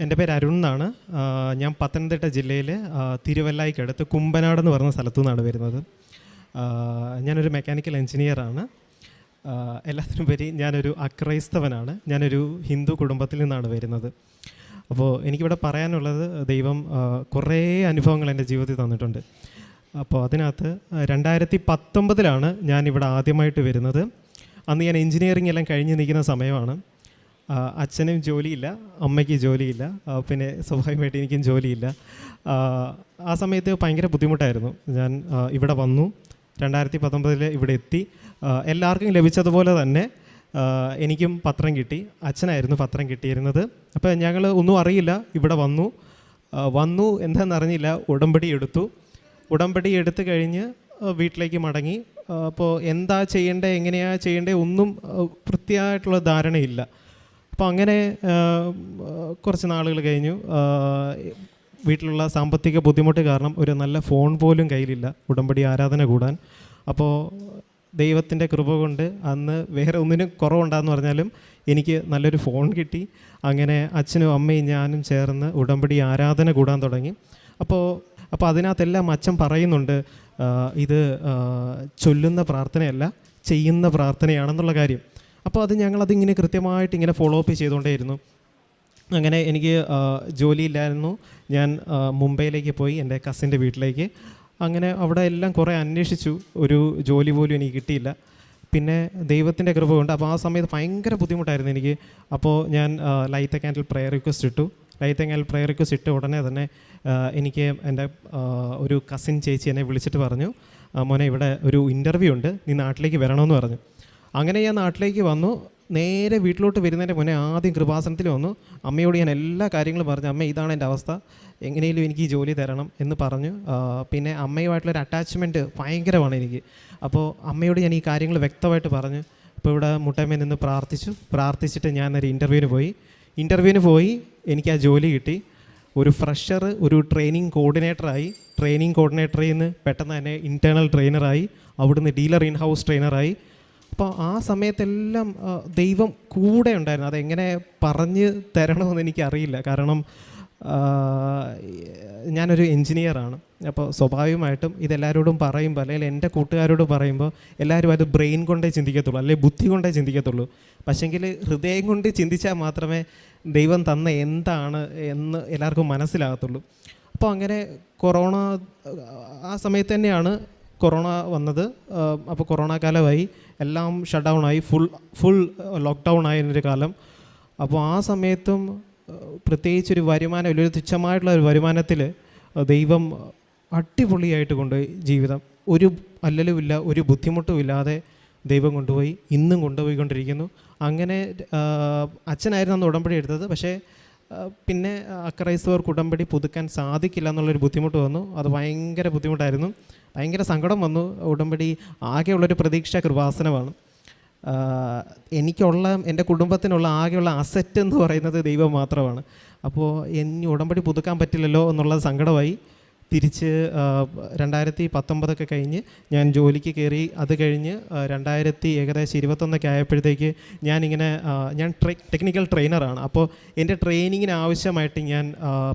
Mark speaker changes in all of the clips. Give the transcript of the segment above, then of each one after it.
Speaker 1: എൻ്റെ പേര് അരുൺ എന്നാണ്. ഞാൻ പത്തനംതിട്ട ജില്ലയിൽ തിരുവല്ലായ്ക്കടുത്ത് കുമ്പനാടെന്ന് പറഞ്ഞ സ്ഥലത്തു നിന്നാണ് വരുന്നത്. ഞാനൊരു മെക്കാനിക്കൽ എൻജിനീയറാണ്. എല്ലാത്തിനുപരി ഞാനൊരു അക്രൈസ്തവനാണ്. ഞാനൊരു ഹിന്ദു കുടുംബത്തിൽ നിന്നാണ് വരുന്നത്. അപ്പോൾ എനിക്കിവിടെ പറയാനുള്ളത്, ദൈവം കുറേ അനുഭവങ്ങൾ എൻ്റെ ജീവിതത്തിൽ തന്നിട്ടുണ്ട്. അപ്പോൾ അതിനകത്ത് 2019 ഞാനിവിടെ ആദ്യമായിട്ട് വരുന്നത്. അന്ന് ഞാൻ എൻജിനീയറിംഗ് എല്ലാം കഴിഞ്ഞ് നിൽക്കുന്ന സമയമാണ്. അച്ഛനും ജോലിയില്ല, അമ്മയ്ക്ക് ജോലിയില്ല, പിന്നെ സ്വാഭാവികമായിട്ട് എനിക്കും ജോലിയില്ല. ആ സമയത്ത് ഭയങ്കര ബുദ്ധിമുട്ടായിരുന്നു. ഞാൻ ഇവിടെ വന്നു, 2019 ഇവിടെ എത്തി. എല്ലാവർക്കും ലഭിച്ചതുപോലെ തന്നെ എനിക്കും പത്രം കിട്ടി. അച്ഛനായിരുന്നു പത്രം കിട്ടിയിരുന്നത്. അപ്പോൾ ഞങ്ങൾ ഒന്നും അറിയില്ല, ഇവിടെ വന്നു എന്താണെന്നറിഞ്ഞില്ല. ഉടമ്പടി എടുത്തു കഴിഞ്ഞ് വീട്ടിലേക്ക് മടങ്ങി. അപ്പോൾ എന്താ ചെയ്യേണ്ടത്, എങ്ങനെയാണ് ചെയ്യേണ്ടത് ഒന്നും വൃത്തിയായിട്ടുള്ള ധാരണയില്ല. അപ്പോൾ അങ്ങനെ കുറച്ച് നാളുകൾ കഴിഞ്ഞു. വീട്ടിലുള്ള സാമ്പത്തിക ബുദ്ധിമുട്ട് കാരണം ഒരു നല്ല ഫോൺ പോലും കയ്യിലില്ല ഉടമ്പടി ആരാധന കൂടാൻ. അപ്പോൾ ദൈവത്തിൻ്റെ കൃപ കൊണ്ട് അന്ന് വേറെ ഒന്നിനും കുറവുണ്ടാന്ന് പറഞ്ഞാലും എനിക്ക് നല്ലൊരു ഫോൺ കിട്ടി. അങ്ങനെ അച്ഛനും അമ്മയും ഞാനും ചേർന്ന് ഉടമ്പടി ആരാധന കൂടാൻ തുടങ്ങി. അപ്പോൾ അതിനകത്തെല്ലാം അച്ഛൻ പറയുന്നുണ്ട്, ഇത് ചൊല്ലുന്ന പ്രാർത്ഥനയല്ല, ചെയ്യുന്ന പ്രാർത്ഥനയാണെന്നുള്ള കാര്യം. അപ്പോൾ ഞങ്ങളതിങ്ങനെ കൃത്യമായിട്ട് ഇങ്ങനെ ഫോളോ അപ്പ് ചെയ്തുകൊണ്ടേയിരുന്നു. അങ്ങനെ എനിക്ക് ജോലിയില്ലായിരുന്നു. ഞാൻ മുംബൈയിലേക്ക് പോയി, എൻ്റെ കസിൻ്റെ വീട്ടിലേക്ക്. അങ്ങനെ അവിടെ എല്ലാം കുറേ അന്വേഷിച്ചു, ഒരു ജോലി പോലും എനിക്ക് കിട്ടിയില്ല. പിന്നെ ദൈവത്തിൻ്റെ കൃപ കൊണ്ട് അപ്പോൾ ആ സമയത്ത് ഭയങ്കര ബുദ്ധിമുട്ടായിരുന്നു എനിക്ക്. അപ്പോൾ ഞാൻ light a candle prayer request ഇട്ട് ഉടനെ തന്നെ എനിക്ക് എൻ്റെ ഒരു കസിൻ ചേച്ചി എന്നെ വിളിച്ചിട്ട് പറഞ്ഞു, മോനെ ഇവിടെ ഒരു ഇൻ്റർവ്യൂ ഉണ്ട്, നീ നാട്ടിലേക്ക് വരണമെന്ന് പറഞ്ഞു. അങ്ങനെ ഞാൻ നാട്ടിലേക്ക് വന്നു. നേരെ വീട്ടിലോട്ട് വരുന്നതിൻ്റെ മുന്നേ ആദ്യം കൃപാസനത്തിൽ വന്നു. അമ്മയോട് ഞാൻ എല്ലാ കാര്യങ്ങളും പറഞ്ഞു, അമ്മ ഇതാണ് എൻ്റെ അവസ്ഥ, എങ്ങനെയും എനിക്ക് ഈ ജോലി തരണം എന്ന് പറഞ്ഞു. പിന്നെ അമ്മയുമായിട്ടുള്ളൊരു അറ്റാച്ച്മെൻറ്റ് ഭയങ്കരമാണ് എനിക്ക്. അപ്പോൾ അമ്മയോട് ഞാൻ ഈ കാര്യങ്ങൾ വ്യക്തമായിട്ട് പറഞ്ഞു. ഇപ്പോൾ ഇവിടെ മുട്ടമ്മയിൽ നിന്ന് പ്രാർത്ഥിച്ചിട്ട് ഞാൻ ഒരു ഇൻ്റർവ്യൂവിന് പോയി എനിക്ക് ആ ജോലി കിട്ടി. ഒരു ഫ്രഷർ, ഒരു ട്രെയിനിങ് കോർഡിനേറ്ററിൽ നിന്ന് പെട്ടെന്ന് തന്നെ ഇൻറ്റേർണൽ ട്രെയിനറായി, അവിടുന്ന് ഡീലർ ഇൻ ഹൗസ് ട്രെയിനറായി. അപ്പോൾ ആ സമയത്തെല്ലാം ദൈവം കൂടെ ഉണ്ടായിരുന്നു. അതെങ്ങനെ പറഞ്ഞ് തരണമെന്ന് എനിക്കറിയില്ല. കാരണം ഞാനൊരു എൻജിനീയറാണ്. അപ്പോൾ സ്വാഭാവികമായിട്ടും ഇതെല്ലാവരോടും പറയുമ്പോൾ, അല്ലെങ്കിൽ എൻ്റെ കൂട്ടുകാരോട് പറയുമ്പോൾ എല്ലാവരും അത് ബ്രെയിൻ കൊണ്ടേ ചിന്തിക്കത്തുള്ളൂ, അല്ലെങ്കിൽ ബുദ്ധി കൊണ്ടേ ചിന്തിക്കത്തുള്ളൂ. പക്ഷേങ്കിൽ ഹൃദയം കൊണ്ട് ചിന്തിച്ചാൽ മാത്രമേ ദൈവം തന്ന എന്താണ് എന്ന് എല്ലാവർക്കും മനസ്സിലാകത്തുള്ളൂ. അപ്പോൾ അങ്ങനെ കൊറോണ ആ സമയത്ത് തന്നെയാണ് കൊറോണ വന്നത്. അപ്പോൾ കൊറോണ കാലമായി, എല്ലാം ഷട്ട് ഡൗൺ ആയി, ഫുൾ ലോക്ക്ഡൗൺ ആയിരുന്നൊരു കാലം. അപ്പോൾ ആ സമയത്തും പ്രത്യേകിച്ചൊരു വരുമാനം, ഒരു തുച്ഛമായിട്ടുള്ള ഒരു വരുമാനത്തിൽ ദൈവം അടിപൊളിയായിട്ട് കൊണ്ടുപോയി ജീവിതം. ഒരു അല്ലലുമില്ല, ഒരു ബുദ്ധിമുട്ടും ഇല്ലാതെ ദൈവം കൊണ്ടുപോയി, ഇന്നും കൊണ്ടുപോയിക്കൊണ്ടിരിക്കുന്നു. അങ്ങനെ അച്ഛനായിരുന്നു അന്ന് ഉടമ്പടി എടുത്തത്. പക്ഷേ പിന്നെ അക്രൈസ്തവർക്ക് ഉടമ്പടി പുതുക്കാൻ സാധിക്കില്ല എന്നുള്ളൊരു ബുദ്ധിമുട്ട് വന്നു. അത് ഭയങ്കര ബുദ്ധിമുട്ടായിരുന്നു, ഭയങ്കര സങ്കടം വന്നു. ഉടമ്പടി ആകെയുള്ളൊരു പ്രതീക്ഷ കൃപാസനമാണ്. എൻ്റെ കുടുംബത്തിനുള്ള ആകെയുള്ള അസറ്റ് എന്ന് പറയുന്നത് ദൈവം മാത്രമാണ്. അപ്പോൾ ഉടമ്പടി പുതുക്കാൻ പറ്റില്ലല്ലോ എന്നുള്ളത് സങ്കടമായി. തിരിച്ച് 2019 കഴിഞ്ഞ് ഞാൻ ജോലിക്ക് കയറി. അത് കഴിഞ്ഞ് 2021 ആയപ്പോഴത്തേക്ക് ഞാൻ ടെക്നിക്കൽ ട്രെയിനറാണ്. അപ്പോൾ എൻ്റെ ട്രെയിനിങ്ങിന് ആവശ്യമായിട്ട് ഞാൻ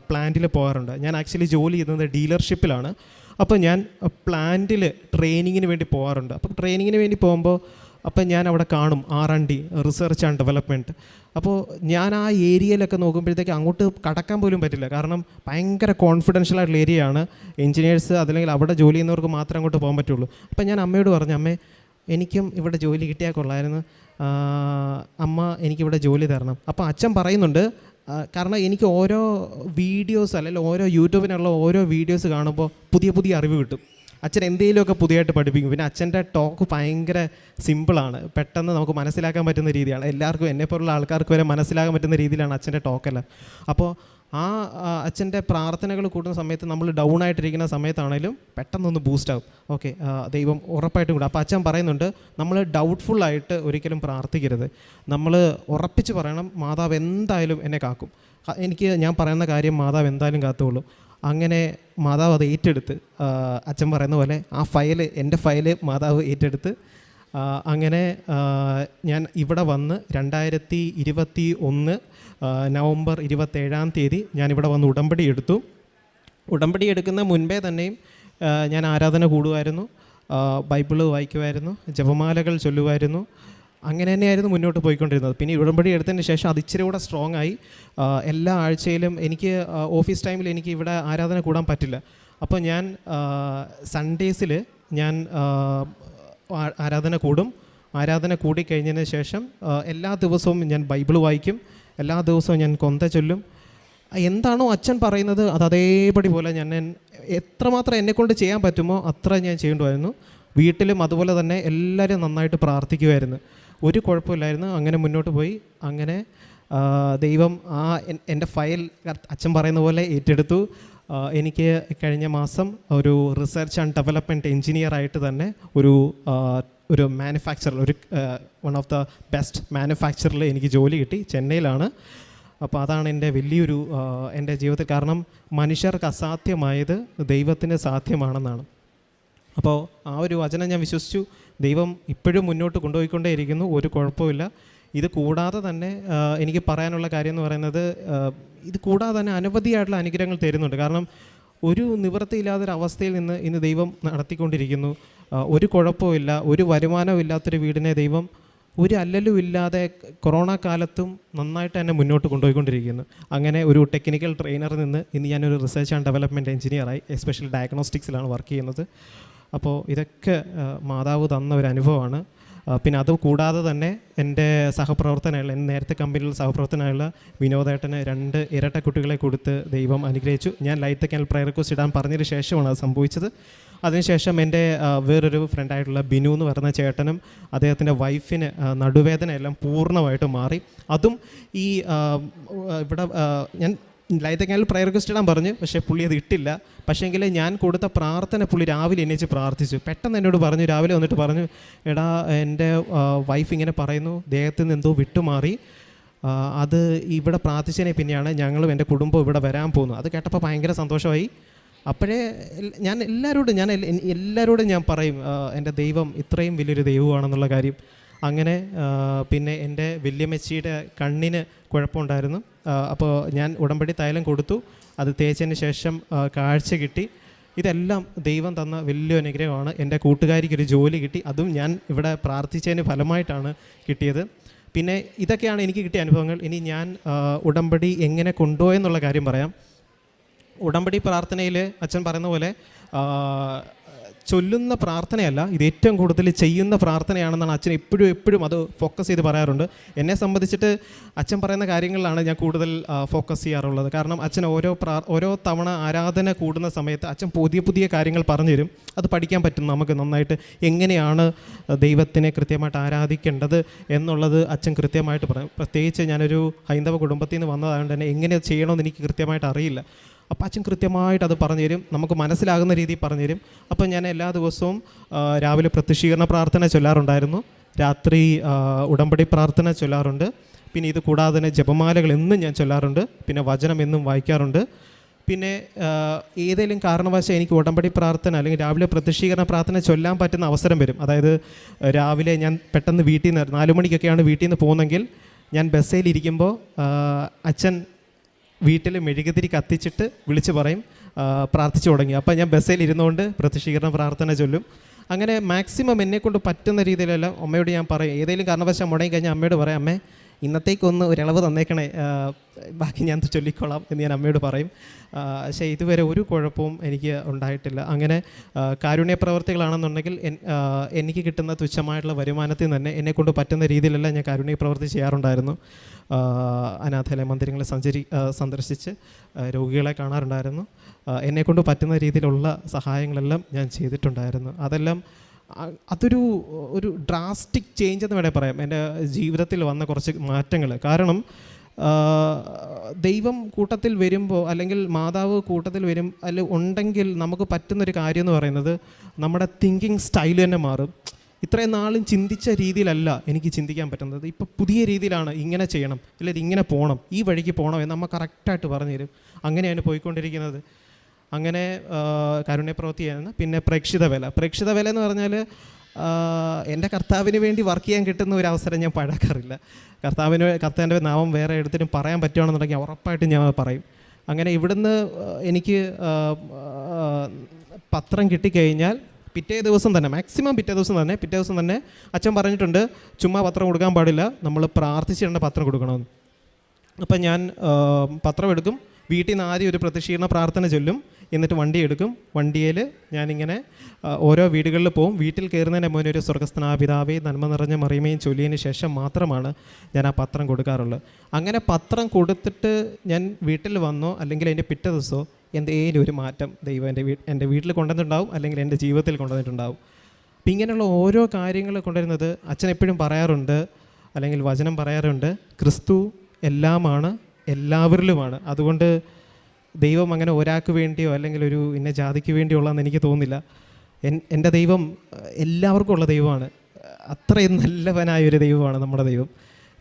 Speaker 1: പ്ലാന്റിൽ പോകാറുണ്ട്. ഞാൻ ആക്ച്വലി ജോലി ചെയ്യുന്നത് ഡീലർഷിപ്പിലാണ്. അപ്പോൾ ഞാൻ പ്ലാന്റിൽ ട്രെയിനിങ്ങിന് വേണ്ടി പോകാറുണ്ട്. അപ്പോൾ ട്രെയിനിങ്ങിന് വേണ്ടി പോകുമ്പോൾ ഞാൻ അവിടെ കാണും R&D, റിസർച്ച് ആൻഡ് ഡെവലപ്മെൻറ്റ്. അപ്പോൾ ഞാൻ ആ ഏരിയയിലൊക്കെ നോക്കുമ്പോഴത്തേക്ക് അങ്ങോട്ട് കടക്കാൻ പോലും പറ്റില്ല. കാരണം ഭയങ്കര കോൺഫിഡൻഷ്യൽ ആയിട്ടുള്ള ഏരിയയാണ്. എൻജിനീയേഴ്സ് അതല്ലെങ്കിൽ അവിടെ ജോലി ചെയ്യുന്നവർക്ക് മാത്രമേ അങ്ങോട്ട് പോകാൻ പറ്റുള്ളൂ. അപ്പോൾ ഞാൻ അമ്മയോട് പറഞ്ഞു, അമ്മേ എനിക്കും ഇവിടെ ജോലി കിട്ടിയാൽ കൊള്ളായിരുന്നു, അമ്മ എനിക്കിവിടെ ജോലി തരണം. അപ്പോൾ അച്ഛൻ പറയുന്നുണ്ട്, കാരണം എനിക്ക് ഓരോ വീഡിയോസ് അല്ലെങ്കിൽ ഓരോ യൂട്യൂബിനുള്ള ഓരോ വീഡിയോസ് കാണുമ്പോൾ പുതിയ അറിവ് കിട്ടും. അച്ഛൻ എന്തെങ്കിലുമൊക്കെ പുതിയതായിട്ട് പഠിപ്പിക്കും. പിന്നെ അച്ഛൻ്റെ ടോക്ക് ഭയങ്കര സിമ്പിളാണ്, പെട്ടെന്ന് നമുക്ക് മനസ്സിലാക്കാൻ പറ്റുന്ന രീതിയാണ്. എല്ലാവർക്കും, എന്നെപ്പോലുള്ള ആൾക്കാർക്ക് വരെ മനസ്സിലാക്കാൻ പറ്റുന്ന രീതിയിലാണ് അച്ഛൻ്റെ ടോക്കെല്ലാം. അപ്പോൾ ആ അച്ഛൻ്റെ പ്രാർത്ഥനകൾ കൂടുന്ന സമയത്ത് നമ്മൾ ഡൗൺ ആയിട്ടിരിക്കുന്ന സമയത്താണെങ്കിലും പെട്ടെന്നൊന്ന് ബൂസ്റ്റാവും. ഓക്കെ, ദൈവം ഉറപ്പായിട്ടും കൂടെ. അപ്പോൾ അച്ഛൻ പറയുന്നുണ്ട്, നമ്മൾ ഡൗട്ട്ഫുള്ളായിട്ട് ഒരിക്കലും പ്രാർത്ഥിക്കരുത്. നമ്മൾ ഉറപ്പിച്ച് പറയണം, മാതാവ് എന്തായാലും എന്നെ കാക്കും, ഞാൻ പറയുന്ന കാര്യം മാതാവ് എന്തായാലും കാത്തുള്ളൂ. അങ്ങനെ മാതാവ് അത് ഏറ്റെടുത്ത്, അച്ഛൻ പറയുന്ന പോലെ എൻ്റെ ഫയല് മാതാവ് ഏറ്റെടുത്ത് അങ്ങനെ ഞാൻ ഇവിടെ വന്ന് 2021 നവംബർ 27-ാം തീയതി ഞാനിവിടെ വന്ന് ഉടമ്പടി എടുത്തു. ഉടമ്പടി എടുക്കുന്ന മുൻപേ തന്നെയും ഞാൻ ആരാധന കൂടുമായിരുന്നു, ബൈബിള് വായിക്കുമായിരുന്നു, ജപമാലകൾ ചൊല്ലുമായിരുന്നു. അങ്ങനെ തന്നെയായിരുന്നു മുന്നോട്ട് പോയിക്കൊണ്ടിരുന്നത്. പിന്നെ ഉടമ്പടി എടുത്തതിന് ശേഷം അത് ഇച്ചിരി കൂടെ സ്ട്രോങ് ആയി. എല്ലാ ആഴ്ചയിലും എനിക്ക് ഓഫീസ് ടൈമിൽ എനിക്ക് ഇവിടെ ആരാധന കൂടാൻ പറ്റില്ല. അപ്പോൾ ഞാൻ സൺഡേസിൽ ഞാൻ ആരാധന കൂടും. ആരാധന കൂടിക്കഴിഞ്ഞതിന് ശേഷം എല്ലാ ദിവസവും ഞാൻ ബൈബിൾ വായിക്കും, എല്ലാ ദിവസവും ഞാൻ കൊന്ത ചൊല്ലും. എന്താണോ അച്ഛൻ പറയുന്നത് അത് അതേപടി പോലെ ഞാൻ എത്രമാത്രം എന്നെക്കൊണ്ട് ചെയ്യാൻ പറ്റുമോ അത്ര ഞാൻ ചെയ്യേണ്ടതായിരുന്നു. വീട്ടിലും അതുപോലെ തന്നെ എല്ലാവരും നന്നായിട്ട് പ്രാർത്ഥിക്കുമായിരുന്നു, ഒരു കുഴപ്പമില്ലായിരുന്നു. അങ്ങനെ മുന്നോട്ട് പോയി. അങ്ങനെ ദൈവം എൻ്റെ ഫയൽ അച്ഛൻ പറയുന്ന പോലെ ഏറ്റെടുത്തു. എനിക്ക് കഴിഞ്ഞ മാസം ഒരു റിസർച്ച് ആൻഡ് ഡെവലപ്മെൻറ്റ് എൻജിനീയറായിട്ട് തന്നെ ഒരു manufacturer, one of the best മാനുഫാക്ചറിൽ എനിക്ക് ജോലി കിട്ടി. ചെന്നൈയിലാണ്. അപ്പോൾ അതാണ് എൻ്റെ വലിയൊരു എൻ്റെ ജീവിതത്തിൽ. കാരണം മനുഷ്യർക്ക് അസാധ്യമായത് ദൈവത്തിന് സാധ്യമാണെന്നാണ്. അപ്പോൾ ആ ഒരു വചനം ഞാൻ വിശ്വസിച്ചു. ദൈവം ഇപ്പോഴും മുന്നോട്ട് കൊണ്ടുപോയിക്കൊണ്ടേയിരിക്കുന്നു, ഒരു കുഴപ്പമില്ല. ഇത് കൂടാതെ തന്നെ എനിക്ക് പറയാനുള്ള കാര്യം എന്ന് പറയുന്നത്, ഇത് കൂടാതെ തന്നെ അനവധിയായിട്ടുള്ള അനുഗ്രഹങ്ങൾ തരുന്നുണ്ട്. കാരണം ഒരു നിവൃത്തിയില്ലാത്തൊരവസ്ഥയിൽ നിന്ന് ഇന്ന് ദൈവം നടത്തിക്കൊണ്ടിരിക്കുന്നു. ഒരു കുഴപ്പമില്ല, ഒരു വരുമാനവും ഇല്ലാത്തൊരു വീടിനെ ദൈവം ഒരു അല്ലലും ഇല്ലാതെ കൊറോണ കാലത്തും നന്നായിട്ട് തന്നെ മുന്നോട്ട് കൊണ്ടുപോയിക്കൊണ്ടിരിക്കുന്നു. അങ്ങനെ ഒരു ടെക്നിക്കൽ ട്രെയിനറിൽ നിന്ന് ഇന്ന് ഞാനൊരു റിസർച്ച് ആൻഡ് ഡെവലപ്മെൻറ്റ് എഞ്ചിനീയറായി, എസ്പെഷ്യലി ഡയഗ്നോസ്റ്റിക്സിലാണ് വർക്ക് ചെയ്യുന്നത്. അപ്പോൾ ഇതൊക്കെ മാതാവ് തന്ന ഒരു അനുഭവമാണ്. പിന്നെ അത് കൂടാതെ തന്നെ എൻ്റെ സഹപ്രവർത്തനമുള്ള, എൻ്റെ നേരത്തെ കമ്പനിയിൽ സഹപ്രവർത്തനമുള്ള വിനോദേട്ടന് 2 ഇരട്ട കുട്ടികളെ കൊടുത്ത് ദൈവം അനുഗ്രഹിച്ചു. ഞാൻ ലൈറ്റ് ക്യാൻഡിൽ പ്രയർ റിക്വസ്റ്റ് ഇടാൻ പറഞ്ഞതിന് ശേഷമാണ് അത് സംഭവിച്ചത്. അതിനുശേഷം എൻ്റെ വേറൊരു ഫ്രണ്ടായിട്ടുള്ള ബിനു എന്ന് പറയുന്ന ചേട്ടനും അദ്ദേഹത്തിൻ്റെ വൈഫിന് നടുവേദന എല്ലാം പൂർണ്ണമായിട്ട് മാറി. അതും ഈ ഇവിടെ ഞാൻ ലൈറ്റ് ക്യാൻഡിൽ പ്രയർ റിക്വസ്റ്റ് ഇടാൻ പറഞ്ഞു, പക്ഷേ പുള്ളി അത് ഇട്ടില്ല. പക്ഷേങ്കിൽ ഞാൻ കൊടുത്ത പ്രാർത്ഥന പുള്ളി രാവിലെ എണീച്ച് പ്രാർത്ഥിച്ചു. പെട്ടെന്ന് എന്നോട് പറഞ്ഞു, രാവിലെ വന്നിട്ട് പറഞ്ഞു, എടാ എൻ്റെ വൈഫ് ഇങ്ങനെ പറയുന്നു, ദേഹത്ത് നിന്ന് എന്തോ വിട്ടുമാറി, അത് ഇവിടെ പ്രാർത്ഥിച്ചതിനെ പിന്നെയാണ് ഞങ്ങളും എൻ്റെ കുടുംബം ഇവിടെ വരാൻ പോകുന്നത്. അത് കേട്ടപ്പോൾ ഭയങ്കര സന്തോഷമായി. അപ്പോഴേ ഞാൻ എല്ലാവരോടും ഞാൻ പറയും, എൻ്റെ ദൈവം ഇത്രയും വലിയൊരു ദൈവമാണെന്നുള്ള കാര്യം. അങ്ങനെ പിന്നെ എൻ്റെ വല്യമ്മച്ചിയുടെ കണ്ണിന് കുഴപ്പമുണ്ടായിരുന്നു. അപ്പോൾ ഞാൻ ഉടമ്പടി തൈലം കൊടുത്തു. അത് തേച്ചതിന് ശേഷം കാഴ്ച കിട്ടി. ഇതെല്ലാം ദൈവം തന്ന വലിയ അനുഗ്രഹമാണ്. എൻ്റെ കൂട്ടുകാരിക്കൊരു ജോലി കിട്ടി, അതും ഞാൻ ഇവിടെ പ്രാർത്ഥിച്ചതിന് ഫലമായിട്ടാണ് കിട്ടിയത്. പിന്നെ ഇതൊക്കെയാണ് എനിക്ക് കിട്ടിയ അനുഭവങ്ങൾ. ഇനി ഞാൻ ഉടമ്പടി എങ്ങനെ കൊണ്ടുപോയെന്നുള്ള കാര്യം പറയാം. ഉടമ്പടി പ്രാർത്ഥനയിൽ അച്ഛൻ പറയുന്ന പോലെ ചൊല്ലുന്ന പ്രാർത്ഥനയല്ല, ഇത് ഏറ്റവും കൂടുതൽ ചെയ്യുന്ന പ്രാർത്ഥനയാണെന്നാണ് അച്ഛൻ എപ്പോഴും അത് ഫോക്കസ് ചെയ്ത് പറയാറുണ്ട്. എന്നെ സംബന്ധിച്ചിട്ട് അച്ഛൻ പറയുന്ന കാര്യങ്ങളിലാണ് ഞാൻ കൂടുതൽ ഫോക്കസ് ചെയ്യാറുള്ളത്. കാരണം അച്ഛൻ ഓരോ തവണ ആരാധന കൂടുന്ന സമയത്ത് അച്ഛൻ പുതിയ കാര്യങ്ങൾ പറഞ്ഞു തരും. അത് പഠിക്കാൻ പറ്റും നമുക്ക് നന്നായിട്ട്. എങ്ങനെയാണ് ദൈവത്തിനെ കൃത്യമായിട്ട് ആരാധിക്കേണ്ടത് എന്നുള്ളത് അച്ഛൻ കൃത്യമായിട്ട് പറയും. പ്രത്യേകിച്ച് ഞാനൊരു ഹൈന്ദവ കുടുംബത്തിൽ നിന്ന് വന്നതായതുകൊണ്ട് തന്നെ എങ്ങനെ ചെയ്യണമെന്ന് എനിക്ക് കൃത്യമായിട്ട് അറിയില്ല. അപ്പോൾ അച്ഛൻ കൃത്യമായിട്ട് അത് പറഞ്ഞു തരും, നമുക്ക് മനസ്സിലാകുന്ന രീതിയിൽ പറഞ്ഞു തരും. അപ്പോൾ ഞാൻ എല്ലാ ദിവസവും രാവിലെ പ്രത്യക്ഷീകരണ പ്രാർത്ഥന ചൊല്ലാറുണ്ടായിരുന്നു, രാത്രി ഉടമ്പടി പ്രാർത്ഥന ചൊല്ലാറുണ്ട്. പിന്നെ ഇത് കൂടാതെ തന്നെ ജപമാലകൾ എന്നും ഞാൻ ചൊല്ലാറുണ്ട്. പിന്നെ വചനം എന്നും വായിക്കാറുണ്ട്. പിന്നെ ഏതെങ്കിലും കാരണവശാൽ എനിക്ക് ഉടമ്പടി പ്രാർത്ഥന അല്ലെങ്കിൽ രാവിലെ പ്രത്യക്ഷീകരണ പ്രാർത്ഥന ചൊല്ലാൻ പറ്റുന്ന അവസരം വരും. അതായത് രാവിലെ ഞാൻ പെട്ടെന്ന് വീട്ടിൽ നിന്ന് 4 മണിക്കൊക്കെയാണ് വീട്ടിൽ നിന്ന് പോകുന്നതെങ്കിൽ ഞാൻ ബസ്സിലിരിക്കുമ്പോൾ അച്ഛൻ വീട്ടിൽ മെഴുകുതിരി കത്തിച്ചിട്ട് വിളിച്ച് പറയും പ്രാർത്ഥിച്ചു തുടങ്ങി. അപ്പോൾ ഞാൻ ബസ്സിൽ ഇരുന്നുകൊണ്ട് പ്രത്യക്ഷീകരണ പ്രാർത്ഥന ചൊല്ലും. അങ്ങനെ മാക്സിമം എന്നെക്കൊണ്ട് പറ്റുന്ന രീതിയിലെല്ലാം അമ്മയോട് ഞാൻ പറയും. ഏതെങ്കിലും കാരണവശാൽ മുടങ്ങി കഴിഞ്ഞാൽ അമ്മയോട് പറയാം, അമ്മേ ഇന്നത്തേക്കൊന്ന് ഒരളവ് തന്നേക്കണേ, ബാക്കി ഞാൻ ചൊല്ലിക്കൊള്ളാം എന്ന് ഞാൻ അമ്മയോട് പറയും. പക്ഷേ ഇതുവരെ ഒരു കുഴപ്പവും എനിക്ക് ഉണ്ടായിട്ടില്ല. അങ്ങനെ കാരുണ്യ പ്രവർത്തികളാണെന്നുണ്ടെങ്കിൽ എനിക്ക് കിട്ടുന്ന തുച്ഛമായിട്ടുള്ള വരുമാനത്തിൽ തന്നെ എന്നെക്കൊണ്ട് പറ്റുന്ന രീതിയിലെല്ലാം ഞാൻ കാരുണ്യ പ്രവൃത്തി ചെയ്യാറുണ്ടായിരുന്നു. അനാഥാലയ മന്ദിരങ്ങളെ സന്ദർശിച്ച് രോഗികളെ കാണാറുണ്ടായിരുന്നു. എന്നെക്കൊണ്ട് പറ്റുന്ന രീതിയിലുള്ള സഹായങ്ങളെല്ലാം ഞാൻ ചെയ്തിട്ടുണ്ടായിരുന്നു. അതൊരു ഡ്രാസ്റ്റിക് ചേഞ്ച് എന്ന് വേണേൽ പറയാം എൻ്റെ ജീവിതത്തിൽ വന്ന കുറച്ച് മാറ്റങ്ങൾ. കാരണം ദൈവം കൂട്ടത്തിൽ വരുമ്പോൾ അല്ലെങ്കിൽ മാതാവ് കൂട്ടത്തിൽ ഉണ്ടെങ്കിൽ നമുക്ക് പറ്റുന്നൊരു കാര്യം എന്ന് പറയുന്നത് നമ്മുടെ തിങ്കിങ് സ്റ്റൈൽ തന്നെ മാറും. ഇത്രയും നാളും ചിന്തിച്ച രീതിയിലല്ല എനിക്ക് ചിന്തിക്കാൻ പറ്റുന്നത്. ഇപ്പോൾ പുതിയ രീതിയിലാണ്, ഇങ്ങനെ ചെയ്യണം, ഇല്ലെങ്കിൽ ഇങ്ങനെ പോകണം, ഈ വഴിക്ക് പോകണം എന്ന് നമ്മൾ കറക്റ്റായിട്ട് പറഞ്ഞു തരും. അങ്ങനെയാണ് പോയിക്കൊണ്ടിരിക്കുന്നത്. അങ്ങനെ കാരുണ്യപ്രവൃത്തി ചെയ്യുന്ന. പിന്നെ പ്രേക്ഷിത വേല എന്ന് പറഞ്ഞാൽ എൻ്റെ കർത്താവിന് വേണ്ടി വർക്ക് ചെയ്യാൻ കിട്ടുന്ന ഒരു അവസരം ഞാൻ പാഴാക്കാറില്ല. കർത്താവിൻ്റെ നാമം വേറെ എടുത്തിട്ടും പറയാൻ പറ്റുകയാണെന്നുണ്ടെങ്കിൽ ഉറപ്പായിട്ടും ഞാൻ പറയും. അങ്ങനെ ഇവിടുന്ന് എനിക്ക് പത്രം കിട്ടിക്കഴിഞ്ഞാൽ പിറ്റേ ദിവസം തന്നെ, മാക്സിമം പിറ്റേ ദിവസം തന്നെ അച്ഛൻ പറഞ്ഞിട്ടുണ്ട്, ചുമ്മാ പത്രം കൊടുക്കാൻ പാടില്ല, നമ്മൾ പ്രാർത്ഥിച്ചിടേണ്ട പത്രം കൊടുക്കണമെന്ന്. അപ്പം ഞാൻ പത്രം എടുക്കും, വീട്ടിൽ നിന്ന് ആദ്യം ഒരു പ്രദക്ഷിണ പ്രാർത്ഥന ചൊല്ലും, എന്നിട്ട് വണ്ടി എടുക്കും. വണ്ടിയിൽ ഞാനിങ്ങനെ ഓരോ വീടുകളിൽ പോവും. വീട്ടിൽ കയറുന്നതിന് മുന്നേ ഒരു സ്വർഗ്ഗസ്ഥനാപിതാവേ നന്മ നിറഞ്ഞ മറിയമേയും ചൊല്ലിയതിന് ശേഷം മാത്രമാണ് ഞാൻ ആ പത്രം കൊടുക്കാറുള്ളത്. അങ്ങനെ പത്രം കൊടുത്തിട്ട് ഞാൻ വീട്ടിൽ വന്നോ അല്ലെങ്കിൽ എൻ്റെ പിറ്റേ ദിവസമോ എന്തെങ്കിലും ഒരു മാറ്റം ദൈവം എൻ്റെ വീട്ടിൽ കൊണ്ടുവന്നിട്ടുണ്ടാവും, അല്ലെങ്കിൽ എൻ്റെ ജീവിതത്തിൽ കൊണ്ടുവന്നിട്ടുണ്ടാവും. അപ്പം ഇങ്ങനെയുള്ള ഓരോ കാര്യങ്ങൾ കൊണ്ടുവരുന്നത് അച്ഛൻ എപ്പോഴും പറയാറുണ്ട്, അല്ലെങ്കിൽ വചനം പറയാറുണ്ട്, ക്രിസ്തു എല്ലാമാണ്, എല്ലാവരിലുമാണ്. അതുകൊണ്ട് ദൈവം അങ്ങനെ ഒരാൾക്ക് വേണ്ടിയോ അല്ലെങ്കിൽ ഒരു ഇന്ന ജാതിക്ക് വേണ്ടിയോ ഉള്ളതെന്ന് എനിക്ക് തോന്നുന്നില്ല. എൻ്റെ ദൈവം എല്ലാവർക്കും ഉള്ള ദൈവമാണ്. അത്രയും നല്ലവനായൊരു ദൈവമാണ് നമ്മുടെ ദൈവം.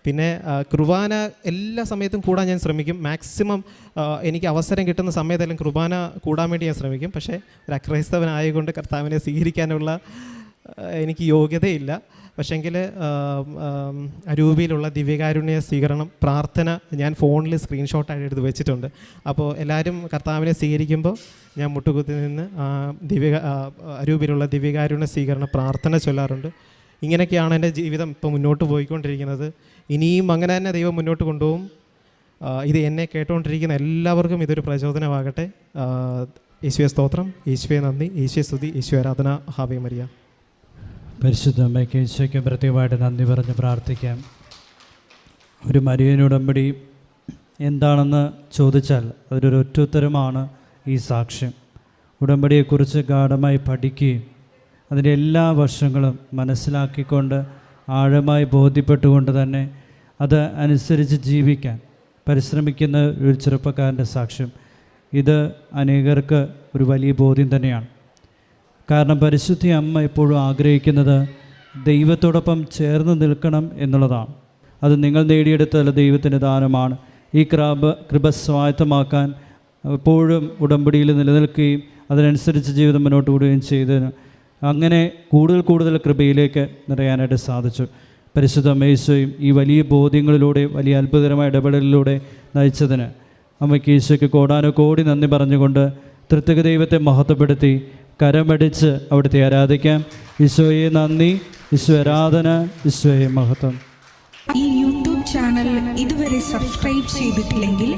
Speaker 1: പിന്നെ കുർബാന എല്ലാ സമയത്തും കൂടാൻ ഞാൻ ശ്രമിക്കും. മാക്സിമം എനിക്ക് അവസരം കിട്ടുന്ന സമയത്തെല്ലാം കുർബാന കൂടാൻ വേണ്ടി ഞാൻ ശ്രമിക്കും. പക്ഷേ ഒരു അക്രൈസ്തവനായതുകൊണ്ട് കർത്താവിനെ സ്വീകരിക്കാനുള്ള എനിക്ക് യോഗ്യതയില്ല. പക്ഷേങ്കിൽ അരൂപിയിലുള്ള ദിവ്യകാരുണ്യ സ്വീകരണം പ്രാർത്ഥന ഞാൻ ഫോണിൽ സ്ക്രീൻഷോട്ടായിട്ട് എടുത്ത് വെച്ചിട്ടുണ്ട്. അപ്പോൾ എല്ലാവരും കർത്താവിനെ സ്വീകരിക്കുമ്പോൾ ഞാൻ മുട്ടുകുത്തി നിന്ന് അരൂപിയിലുള്ള ദിവ്യകാരുണ്യ സ്വീകരണ പ്രാർത്ഥന ചൊല്ലാറുണ്ട്. ഇങ്ങനെയൊക്കെയാണ് എൻ്റെ ജീവിതം ഇപ്പോൾ മുന്നോട്ട് പോയിക്കൊണ്ടിരിക്കുന്നത്. ഇനിയും അങ്ങനെ തന്നെ ദൈവം മുന്നോട്ട് കൊണ്ടുപോകും. ഇത് എന്നെ കേട്ടുകൊണ്ടിരിക്കുന്ന എല്ലാവർക്കും ഇതൊരു പ്രചോദനമാകട്ടെ. യേശുവേ സ്തോത്രം, യേശുവേ നന്ദി, യേശുവേ സ്തുതി, യേശു ആരാധന. Ave Maria.
Speaker 2: പരിശുദ്ധ അമ്മയ്ക്ക് ഈശോയ്ക്ക് പ്രത്യേകമായിട്ട് നന്ദി പറഞ്ഞ് പ്രാർത്ഥിക്കാം. ഒരു മരിയനുടമ്പടി എന്താണെന്ന് ചോദിച്ചാൽ അതിലൊരു ഒറ്റുത്തരമാണ് ഈ സാക്ഷ്യം. ഉടമ്പടിയെക്കുറിച്ച് ഗാഢമായി പഠിക്കുകയും അതിൻ്റെ എല്ലാ വശങ്ങളും മനസ്സിലാക്കിക്കൊണ്ട് ആഴമായി ബോധ്യപ്പെട്ടുകൊണ്ട് തന്നെ അത് അനുസരിച്ച് ജീവിക്കാൻ പരിശ്രമിക്കുന്ന ഒരു ചെറുപ്പക്കാരൻ്റെ സാക്ഷ്യം ഇത് അനേകർക്ക് ഒരു വലിയ ബോധ്യം തന്നെയാണ്. കാരണം പരിശുദ്ധ അമ്മ എപ്പോഴും ആഗ്രഹിക്കുന്നത് ദൈവത്തോടൊപ്പം ചേർന്ന് നിൽക്കണം എന്നുള്ളതാണ്. അത് നിങ്ങൾ നേടിയെടുത്ത ദൈവത്തിൻ്റെ ദാനമാണ്. ഈ കൃപ സ്വായത്തമാക്കാൻ എപ്പോഴും ഉടമ്പടിയിൽ നിലനിൽക്കുകയും അതിനനുസരിച്ച് ജീവിതം മുന്നോട്ട് പോവുകയും ചെയ്തതിന് അങ്ങനെ കൂടുതൽ കൃപയിലേക്ക് നിറയാനായിട്ട് സാധിച്ചു. പരിശുദ്ധ അമ്മയേശോയും ഈ വലിയ ബോധ്യങ്ങളിലൂടെ വലിയ അത്ഭുതകരമായ ഇടപെടലിലൂടെ നയിച്ചതിന് അമ്മയ്ക്ക് ഈശോയ്ക്ക് കോടാനുകോടി നന്ദി പറഞ്ഞുകൊണ്ട് തൃത്വിക ദൈവത്തെ മഹത്വപ്പെടുത്തി കരമടിച്ച് അവിടുത്തെ ആരാധിക്കാം. ഈശോയെ നന്ദി, ഈശോ ആരാധന, ഈശോയെ മഹത്വം.
Speaker 3: ഈ യൂട്യൂബ് ചാനൽ ഇതുവരെ സബ്സ്ക്രൈബ് ചെയ്തിട്ടില്ലെങ്കിൽ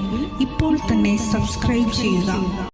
Speaker 3: ഇപ്പോൾ തന്നെ സബ്സ്ക്രൈബ് ചെയ്യുക.